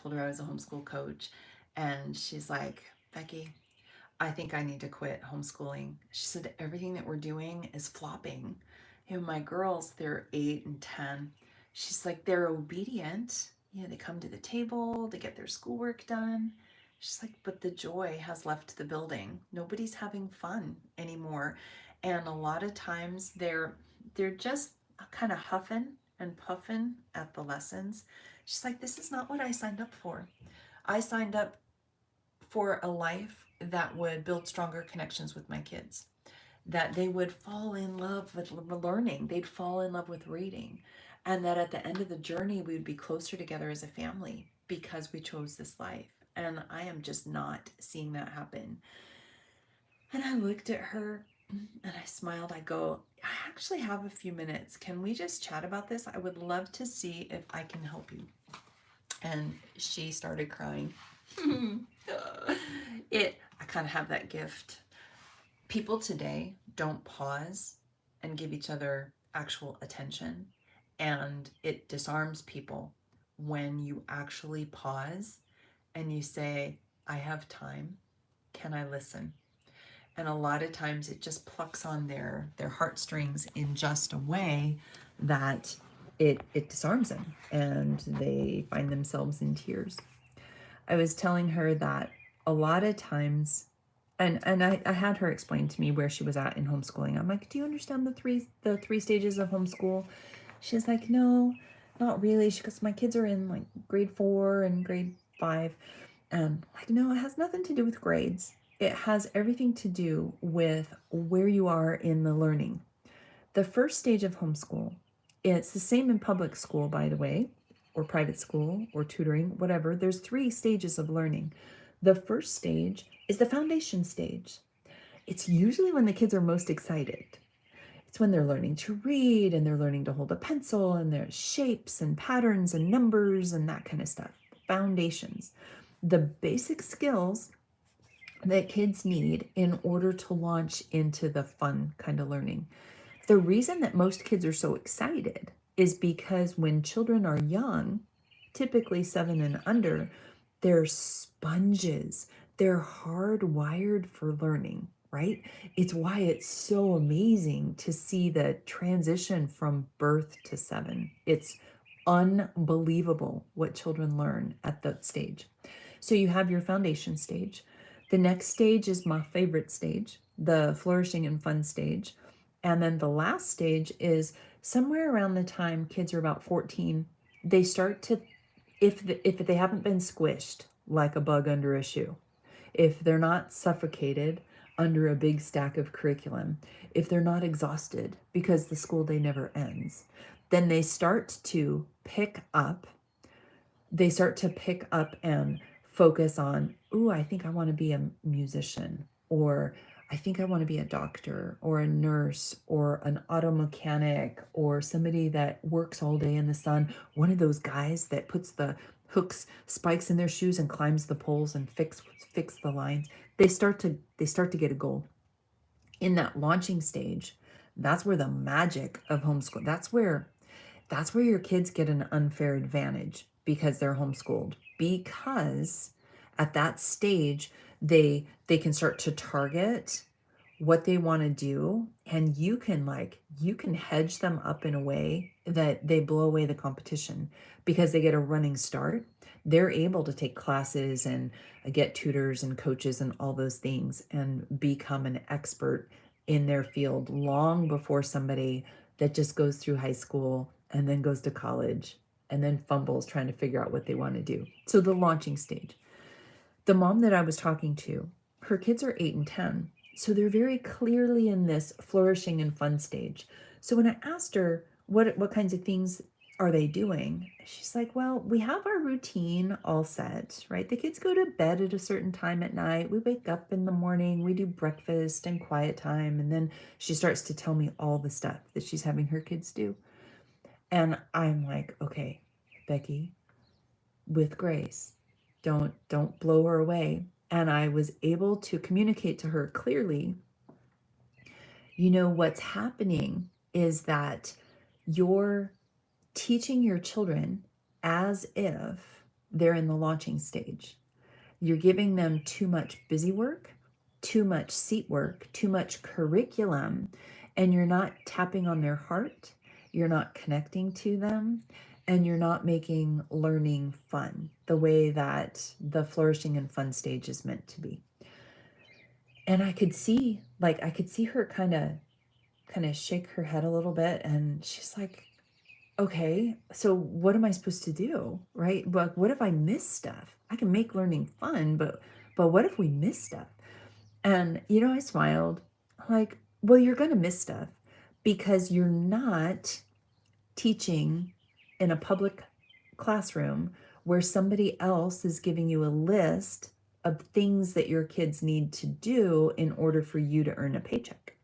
told her I was a homeschool coach, and she's like, Becky, I think I need to quit homeschooling. She said, everything that we're doing is flopping. My girls, they're 8 and 10. She's like, they're obedient. They come to the table, they get their schoolwork done. She's like, but the joy has left the building. Nobody's having fun anymore. And a lot of times they're just kind of huffing and puffing at the lessons. She's like, this is not what I signed up for. I signed up for a life that would build stronger connections with my kids, that they would fall in love with learning, they'd fall in love with reading, and that at the end of the journey, we would be closer together as a family because we chose this life. And I am just not seeing that happen. And I looked at her and I smiled. I go, I actually have a few minutes. Can we just chat about this? I would love to see if I can help you. And she started crying. I kind of have that gift. People today don't pause and give each other actual attention, and it disarms people when you actually pause and you say, I have time, can I listen? And a lot of times it just plucks on their heartstrings in just a way that it disarms them, and they find themselves in tears. I was telling her that a lot of times, and I had her explain to me where she was at in homeschooling. I'm like, do you understand the three stages of homeschool? She's like, no, not really. She goes, my kids are in like grade 4 and grade 5. And like, no, it has nothing to do with grades. It has everything to do with where you are in the learning. The first stage of homeschool, it's the same in public school, by the way, or private school or tutoring, whatever. There's 3 stages of learning. The first stage is the foundation stage. It's usually when the kids are most excited. It's when they're learning to read and they're learning to hold a pencil and there's shapes and patterns and numbers and that kind of stuff. Foundations. The basic skills that kids need in order to launch into the fun kind of learning. The reason that most kids are so excited is because when children are young, typically 7 and under, they're sponges. They're hardwired for learning, right? It's why it's so amazing to see the transition from birth to 7. It's unbelievable what children learn at that stage. So you have your foundation stage. The next stage is my favorite stage, the flourishing and fun stage. And then the last stage is somewhere around the time kids are about 14, they start to, if they haven't been squished like a bug under a shoe, if they're not suffocated under a big stack of curriculum, if they're not exhausted because the school day never ends, then they start to pick up and focus on, ooh, I think I want to be a musician, or I think I want to be a doctor or a nurse or an auto mechanic or somebody that works all day in the sun, one of those guys that puts the spikes in their shoes and climbs the poles and fix the lines. They start to get a goal. In that launching stage, that's where the magic of homeschool, that's where your kids get an unfair advantage because they're homeschooled. Because at that stage, they can start to target what they want to do, and you can hedge them up in a way that they blow away the competition because they get a running start. They're able to take classes and get tutors and coaches and all those things and become an expert in their field long before somebody that just goes through high school and then goes to college and then fumbles trying to figure out what they want to do. So the launching stage. The mom that I was talking to, her kids are 8 and 10. So they're very clearly in this flourishing and fun stage. So when I asked her what kinds of things are they doing, she's like, well, we have our routine all set, right? The kids go to bed at a certain time at night. We wake up in the morning, we do breakfast and quiet time. And then she starts to tell me all the stuff that she's having her kids do. And I'm like, okay, Becky, with grace, don't blow her away. And I was able to communicate to her clearly, what's happening is that you're teaching your children as if they're in the launching stage. You're giving them too much busy work, too much seat work, too much curriculum, and you're not tapping on their heart, you're not connecting to them, and you're not making learning fun the way that the flourishing and fun stage is meant to be. And I could see her kind of shake her head a little bit, and she's like, okay, so what am I supposed to do, right? But what if I miss stuff? I can make learning fun, but what if we miss stuff? And I smiled, like, well, you're going to miss stuff because you're not teaching in a public classroom where somebody else is giving you a list of things that your kids need to do in order for you to earn a paycheck.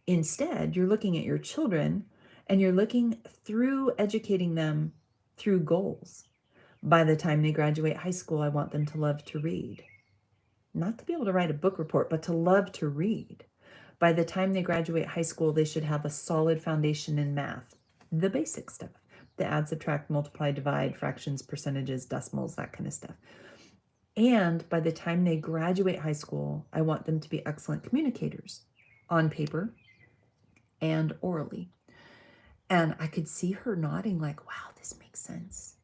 Instead, you're looking at your children and you're looking through educating them through goals. By the time they graduate high school, I want them to love to read. Not to be able to write a book report, but to love to read. By the time they graduate high school, they should have a solid foundation in math, the basic stuff, the add, subtract, multiply, divide, fractions, percentages, decimals, that kind of stuff. And by the time they graduate high school, I want them to be excellent communicators on paper and orally. And I could see her nodding like, wow, this makes sense.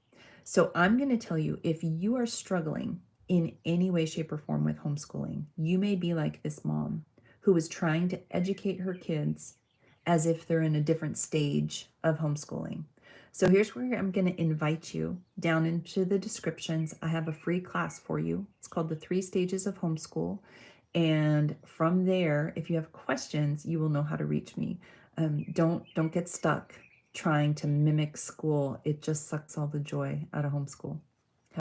So I'm going to tell you, if you are struggling in any way, shape, or form with homeschooling, you may be like this mom who is trying to educate her kids as if they're in a different stage of homeschooling. So here's where I'm going to invite you down into the descriptions. I have a free class for you. It's called the 3 Stages of Homeschool. And from there, if you have questions, you will know how to reach me. Don't get stuck trying to mimic school. It just sucks all the joy out of homeschool.